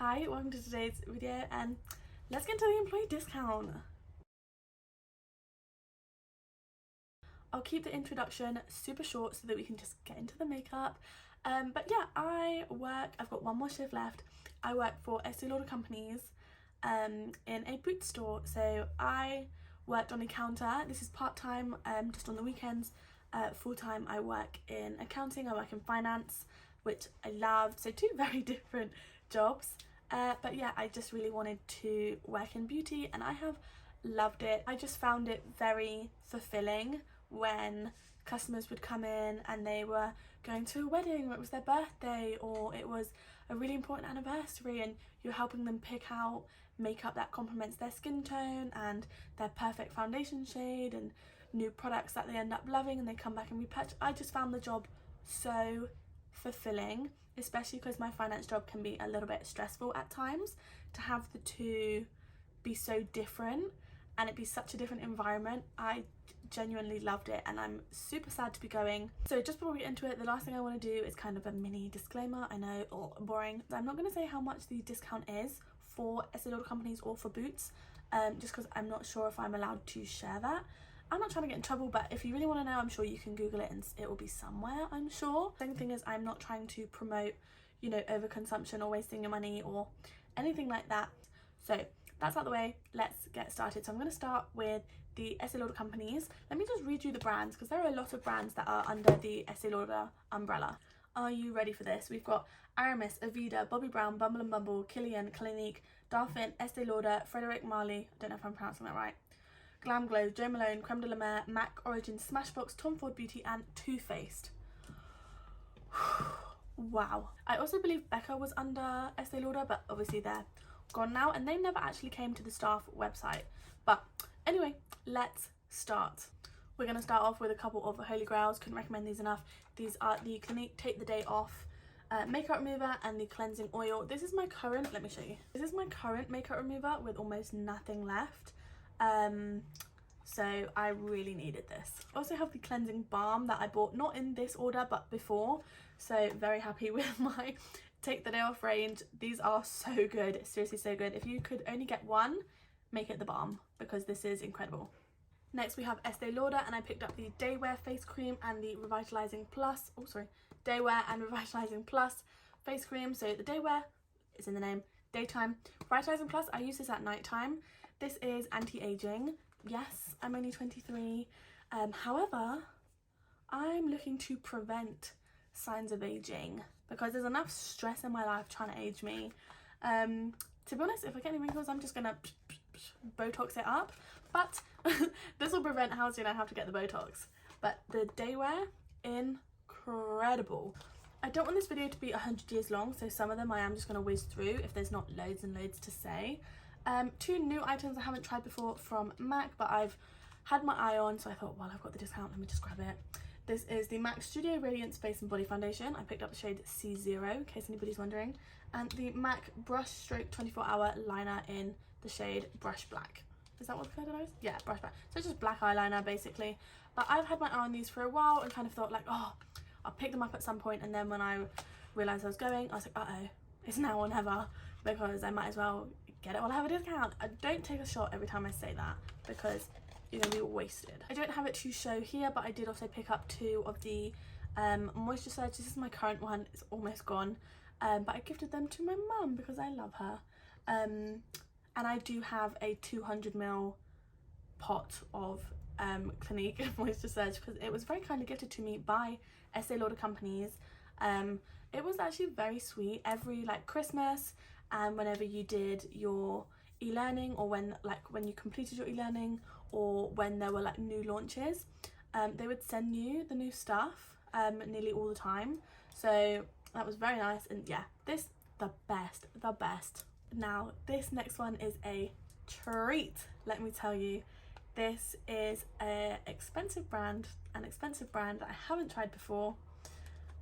Hi, welcome to today's video and let's get into the employee discount. I'll keep the introduction super short so that we can just get into the makeup. But yeah, I've got one more shift left. I work for Estee Lauder companies in a boot store. So I worked on a counter. This is part-time, just on the weekends. Full-time I work in accounting, I work in finance, which I love. So two very different jobs. But yeah, I just really wanted to work in beauty and I have loved it. I just found it very fulfilling when customers would come in and they were going to a wedding or it was their birthday or it was a really important anniversary and you're helping them pick out makeup that complements their skin tone and their perfect foundation shade and new products that they end up loving and they come back and repurchase. I just found the job so fulfilling, especially because my finance job can be a little bit stressful at times. To have the two be so different and it be such a different environment, I genuinely loved it and I'm super sad to be going. So just before we get into it, the last thing I want to do is kind of a mini disclaimer. I know, or boring. I'm not going to say how much the discount is for Estee Lauder companies or for Boots, just because I'm not sure if I'm allowed to share that. I'm not trying to get in trouble, but if you really want to know, I'm sure you can Google it and it will be somewhere, I'm sure. The second thing is I'm not trying to promote, you know, overconsumption or wasting your money or anything like that. So that's out the way, let's get started. So I'm going to start with the Estee Lauder companies. Let me just read you the brands because there are a lot of brands that are under the Estee Lauder umbrella. Are you ready for this? We've got Aramis, Aveda, Bobbi Brown, Bumble and Bumble, Kilian, Clinique, Darphin, Estee Lauder, Frederic Marley, I don't know if I'm pronouncing that right, Glam Glow, Jo Malone, Creme de la Mer, MAC, Origin, Smashbox, Tom Ford Beauty and Too Faced. Wow. I also believe Becca was under Estee Lauder, but obviously they're gone now and they never actually came to the staff website. But anyway, let's start. We're going to start off with a couple of holy grails. Couldn't recommend these enough. These are the Clinique Take the Day Off makeup remover and the cleansing oil. This is my current, let me show you. This is my current makeup remover with almost nothing left. So I really needed this. I also have the cleansing balm that I bought not in this order but before, so very happy with my Take the Day Off range. These are so good, seriously so good. If you could only get one, make it the balm because this is incredible. Next we have Estee Lauder and I picked up the Day Wear face cream and the Revitalising Plus, Day Wear and Revitalising Plus face cream. So the Day Wear is in the name, daytime. Revitalising Plus, I use this at night time. This is anti-aging. Yes, I'm only 23. However, I'm looking to prevent signs of aging because there's enough stress in my life trying to age me. To be honest, if I get any wrinkles, I'm just gonna Botox it up. But this will prevent how soon I have to get the Botox. But the Day Wear, incredible. I don't want this video to be 100 years long, so some of them I am just gonna whiz through if there's not loads and loads to say. Two new items I haven't tried before from MAC, but I've had my eye on, so I thought, well, I've got the discount, let me just grab it. This is the MAC Studio Radiance Face and Body Foundation. I picked up the shade C0, in case anybody's wondering. And the MAC Brushstroke 24-Hour Liner in the shade Brush Black. Is that what the code is? Yeah, Brush Black. So it's just black eyeliner, basically. But I've had my eye on these for a while and kind of thought, like, oh, I'll pick them up at some point. And then when I realised I was going, I was like, uh-oh, it's now or never, because I might as well get it while I have a discount. I don't take a shot every time I say that because you're gonna be wasted. I don't have it to show here, but I did also pick up two of the Moisturiser. This is my current one, it's almost gone, but I gifted them to my mum because I love her. And I do have a 200ml pot of Clinique Moisturiser because it was very kindly gifted to me by Estee Lauder companies. It was actually very sweet. Every like Christmas and whenever you did your e-learning or when you completed your e-learning or when there were like new launches, they would send you the new stuff nearly all the time. So that was very nice and yeah, this the best. Now this next one is a treat, let me tell you. This is an expensive brand that I haven't tried before,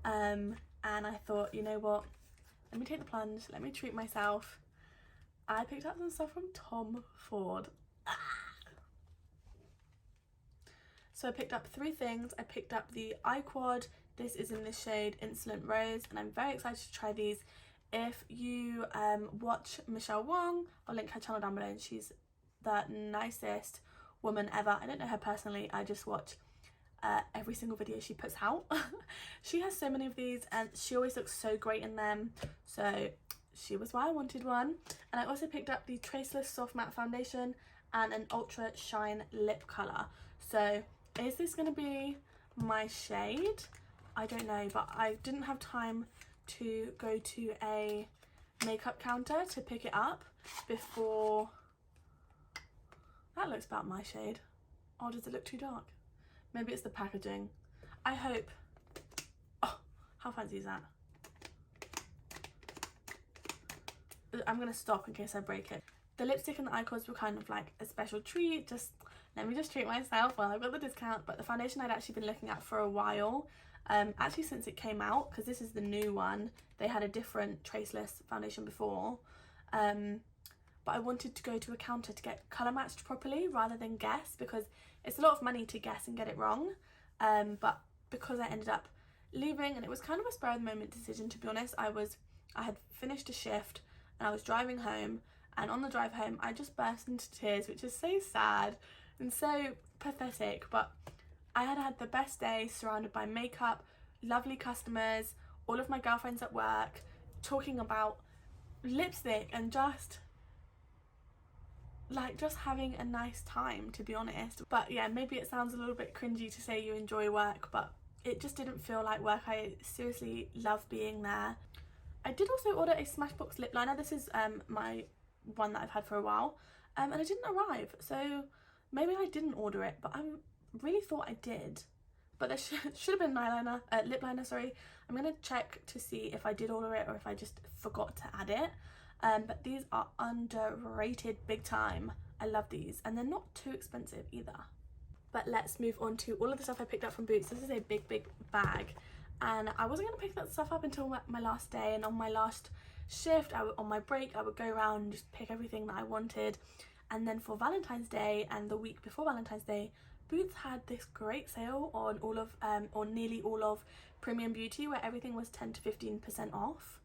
and I thought, you know what, let me take the plunge, let me treat myself. I picked up some stuff from Tom Ford. So I picked up three things. I picked up the eye quad. This is in the shade Insolent Rose and I'm very excited to try these If you watch Michelle Wong, I'll link her channel down below, and she's the nicest woman ever. I don't know her personally, I just watch every single video she puts out. She has so many of these and she always looks so great in them, so she was why I wanted one. And I also picked up the Traceless Soft Matte Foundation and an Ultra Shine Lip Colour. So is this going to be my shade? I don't know, but I didn't have time to go to a makeup counter to pick it up before. That looks about my shade. Or does it look too dark? Maybe it's the packaging. I hope. Oh, how fancy is that? I'm gonna stop in case I break it. The lipstick and the eye cords were kind of like a special treat. Just let me just treat myself while I've got the discount. But the foundation I'd actually been looking at for a while. Actually since it came out, because this is the new one. They had a different traceless foundation before. But I wanted to go to a counter to get colour matched properly rather than guess, because it's a lot of money to guess and get it wrong. But because I ended up leaving, and it was kind of a spur of the moment decision, to be honest. I had finished a shift and I was driving home, and on the drive home I just burst into tears, which is so sad and so pathetic. But I had had the best day, surrounded by makeup, lovely customers, all of my girlfriends at work talking about lipstick, and just having a nice time, to be honest. But yeah, maybe it sounds a little bit cringy to say you enjoy work, but it just didn't feel like work. I seriously love being there. I did also order a Smashbox Lip Liner. This is my one that I've had for a while, and it didn't arrive, so maybe I didn't order it, but I really thought I did. But there should have been an lip liner, sorry. I'm going to check to see if I did order it or if I just forgot to add it. But these are underrated big time. I love these, and they're not too expensive either. But let's move on to all of the stuff I picked up from Boots. This is a big bag, and I wasn't going to pick that stuff up until my last day. And on my last shift, on my break, I would go around and just pick everything that I wanted. And then for Valentine's Day and the week before Valentine's Day, Boots had this great sale on all of or nearly all of premium beauty, where everything was 10 to 15% off.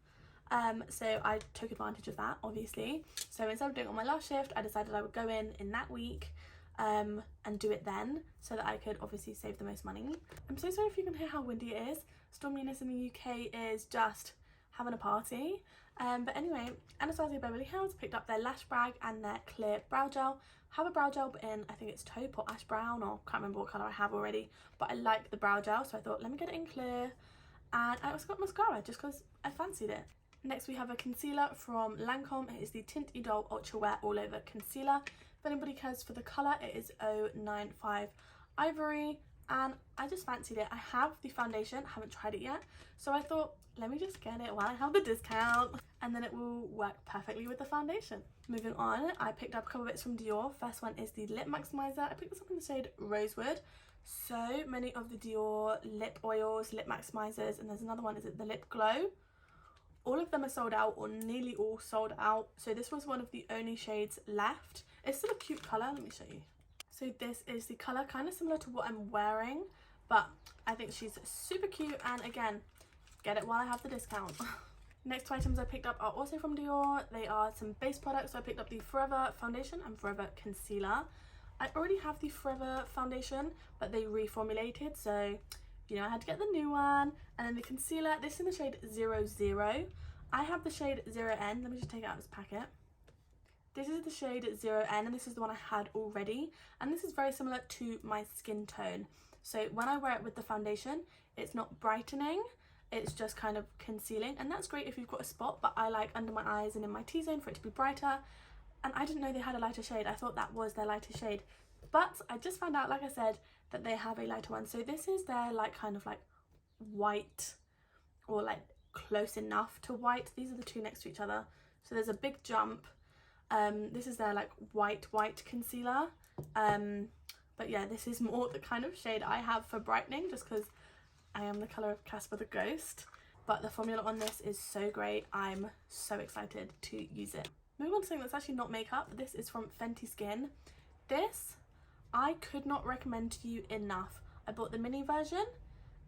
So I took advantage of that, obviously. So instead of doing it on my last shift, I decided I would go in that week and do it then, so that I could obviously save the most money. I'm so sorry if you can hear how windy it is. Storminess in the UK is just having a party. But anyway, Anastasia Beverly Hills picked up their lash brag and their clear brow gel. I have a brow gel in, I think it's taupe or ash brown, or can't remember what colour I have already, but I like the brow gel, so I thought let me get it in clear. And I also got mascara just because I fancied it. Next we have a concealer from Lancome. It is the Tint Idole Ultra Wear All Over Concealer. If anybody cares for the colour, it is 095 Ivory, and I just fancied it. I have the foundation, I haven't tried it yet, so I thought let me just get it while I have the discount, and then it will work perfectly with the foundation. Moving on, I picked up a couple bits from Dior. First one is the Lip Maximiser. I picked this up in the shade Rosewood. So many of the Dior lip oils, lip maximisers, and there's another one, is it the Lip Glow? All of them are sold out, or nearly all sold out, so this was one of the only shades left. It's still a cute colour, let me show you. So this is the colour, kind of similar to what I'm wearing, but I think she's super cute, and again, get it while I have the discount. Next two items I picked up are also from Dior. They are some base products. So I picked up the Forever Foundation and Forever Concealer. I already have the Forever Foundation, but they reformulated, so you know I had to get the new one. And then the concealer, this is in the shade 00. I have the shade 0N. Let me just take it out of this packet. This is the shade 0N, and this is the one I had already. And this is very similar to my skin tone. So when I wear it with the foundation, it's not brightening, it's just kind of concealing, and that's great if you've got a spot, but I like under my eyes and in my T-zone for it to be brighter. And I didn't know they had a lighter shade. I thought that was their lighter shade, but I just found out, like I said, that they have a lighter one. So this is their like kind of like white, or like close enough to white. These are the two next to each other, so there's a big jump. This is their like white concealer, but yeah, this is more the kind of shade I have for brightening, just because I am the colour of Casper the Ghost. But the formula on this is so great. I'm so excited to use it. Moving on to something that's actually not makeup. This is from Fenty Skin. This I could not recommend to you enough. I bought the mini version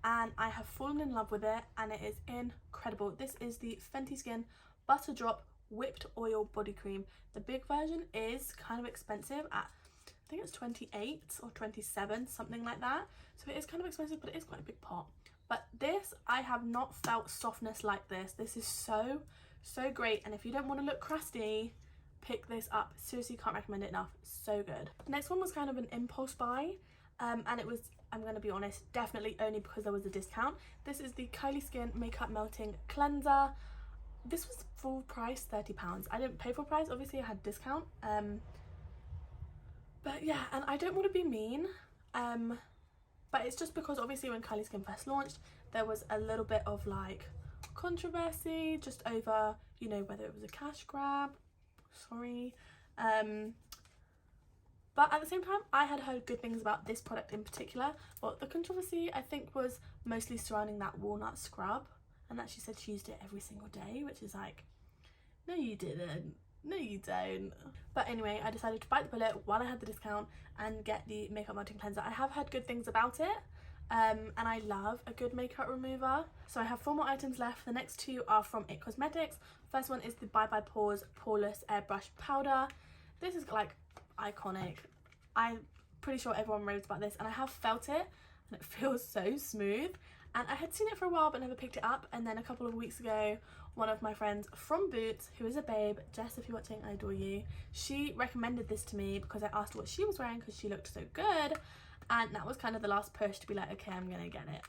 and I have fallen in love with it, and it is incredible. This is the Fenty Skin Butter Drop Whipped Oil Body Cream. The big version is kind of expensive at, I think it's 28 or 27, something like that. So it is kind of expensive, but it is quite a big pot. But this, I have not felt softness like this. This is so great. And if you don't want to look crusty, pick this up. Seriously, can't recommend it enough. So good. The next one was kind of an impulse buy. And it was, I'm going to be honest, definitely only because there was a discount. This is the Kylie Skin Makeup Melting Cleanser. This was full price, £30. I didn't pay full price, obviously I had discount. But yeah, and I don't want to be mean, but it's just because obviously when Kylie Skin first launched, there was a little bit of like controversy just over, you know, whether it was a cash grab, sorry. But at the same time, I had heard good things about this product in particular. Well, the controversy I think was mostly surrounding that walnut scrub, and that she said she used it every single day, which is like, no you didn't, no you don't. But anyway, I decided to bite the bullet while I had the discount and get the makeup melting cleanser. I have heard good things about it, and I love a good makeup remover. So I have 4 more items left. The next 2 are from It Cosmetics. First one is the Bye Bye Pores Poreless Airbrush Powder. This is like iconic. I'm pretty sure everyone raves about this, and I have felt it and it feels so smooth. And I had seen it for a while but never picked it up, and then a couple of weeks ago one of my friends from Boots, who is a babe, Jess, if you're watching, I adore you, she recommended this to me because I asked what she was wearing because she looked so good, and that was kind of the last push to be like, okay, I'm gonna get it.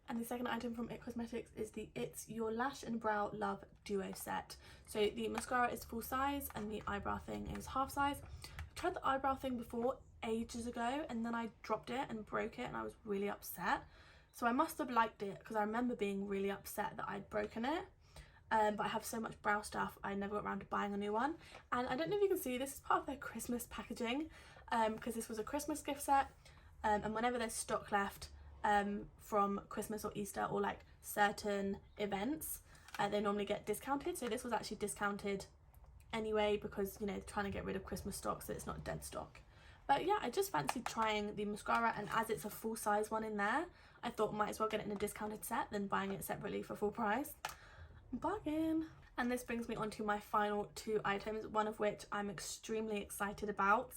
And the second item from It Cosmetics is the It's Your Lash and Brow Love Duo Set. So the mascara is full size and the eyebrow thing is half size. I tried the eyebrow thing before ages ago, and then I dropped it and broke it, and I was really upset. So I must have liked it because I remember being really upset that I'd broken it. But I have so much brow stuff, I never got around to buying a new one. And I don't know if you can see, this is part of their Christmas packaging, because this was a Christmas gift set. And whenever there's stock left from Christmas or Easter or like certain events, they normally get discounted. So this was actually discounted anyway because, you know, trying to get rid of Christmas stock so it's not dead stock. But yeah, I just fancied trying the mascara, and as it's a full size one in there, I thought might as well get it in a discounted set than buying it separately for full price. Bargain! And this brings me on to my final 2 items, one of which I'm extremely excited about.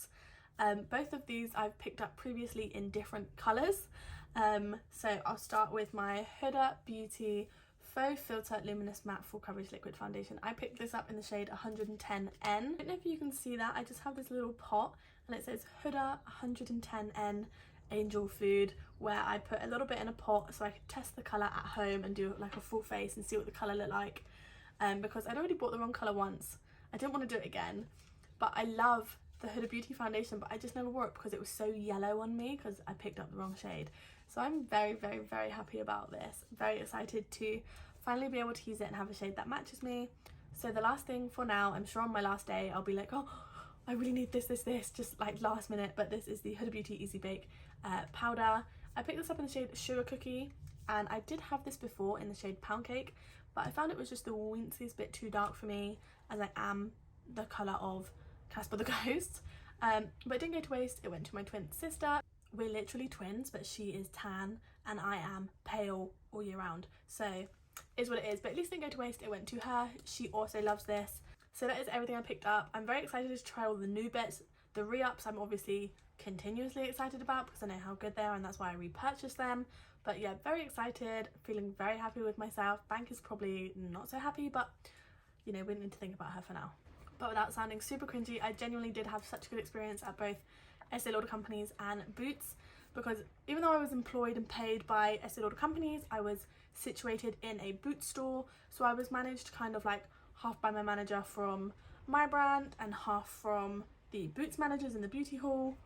Both of these I've picked up previously in different colours. So I'll start with my Huda Beauty Faux Filter Luminous Matte Full Coverage Liquid Foundation. I picked this up in the shade 110N. I don't know if you can see that, I just have this little pot and it says Huda 110N Angel Food, where I put a little bit in a pot so I could test the colour at home and do like a full face and see what the colour looked like. Because I'd already bought the wrong colour once. I didn't want to do it again, but I love the Huda Beauty foundation, but I just never wore it because it was so yellow on me because I picked up the wrong shade. So I'm very happy about this. Very excited to finally be able to use it and have a shade that matches me. So the last thing for now, I'm sure on my last day I'll be like, oh, I really need this, just like last minute, but this is the Huda Beauty Easy Bake powder. I picked this up in the shade Sugar Cookie, and I did have this before in the shade Pound Cake, but I found it was just the winциest bit too dark for me, as I am the colour of Casper the Ghost. But it didn't go to waste. It went to my twin sister. We're literally twins, but she is tan and I am pale all year round, so is what it is. But at least it didn't go to waste. It went to her. She also loves this. So that is everything I picked up. I'm very excited to try all the new bits. The re-ups I'm obviously continuously excited about because I know how good they are, and that's why I repurchased them. But yeah, very excited, feeling very happy with myself. Bank is probably not so happy, but you know, we don't need to think about her for now. But without sounding super cringy, I genuinely did have such a good experience at both Estee Lauder companies and Boots, because even though I was employed and paid by Estee Lauder companies, I was situated in a Boots store, so I was managed kind of like half by my manager from my brand and half from the Boots managers in the beauty hall.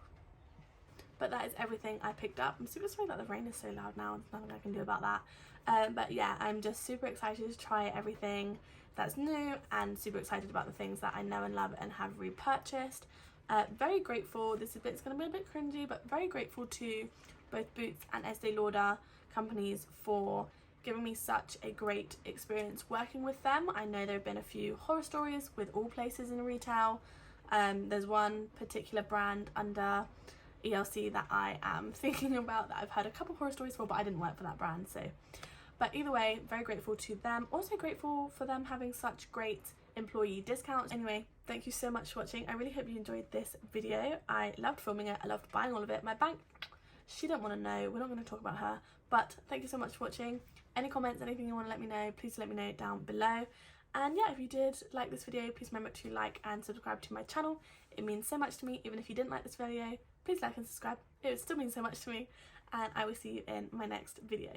But that is everything I picked up. I'm super sorry that the rain is so loud now, there's nothing I can do about that. But yeah, I'm just super excited to try everything that's new and super excited about the things that I know and love and have repurchased. Very grateful, this bit's going to be a bit cringy, but very grateful to both Boots and Estee Lauder companies for giving me such a great experience working with them. I know there have been a few horror stories with all places in retail. There's one particular brand under ELC that I am thinking about that I've heard a couple horror stories for, but I didn't work for that brand, so But either way, very grateful to them. Also grateful for them having such great employee discounts. Anyway, thank you so much for watching. I really hope you enjoyed this video. I loved filming it. I loved buying all of it. My bank, she don't want to know. We're not going to talk about her. But thank you so much for watching. Any comments, anything you want to let me know, please let me know down below. And yeah, if you did like this video, please remember to like and subscribe to my channel. It means so much to me. Even if you didn't like this video, please like and subscribe. It would still mean so much to me. And I will see you in my next video.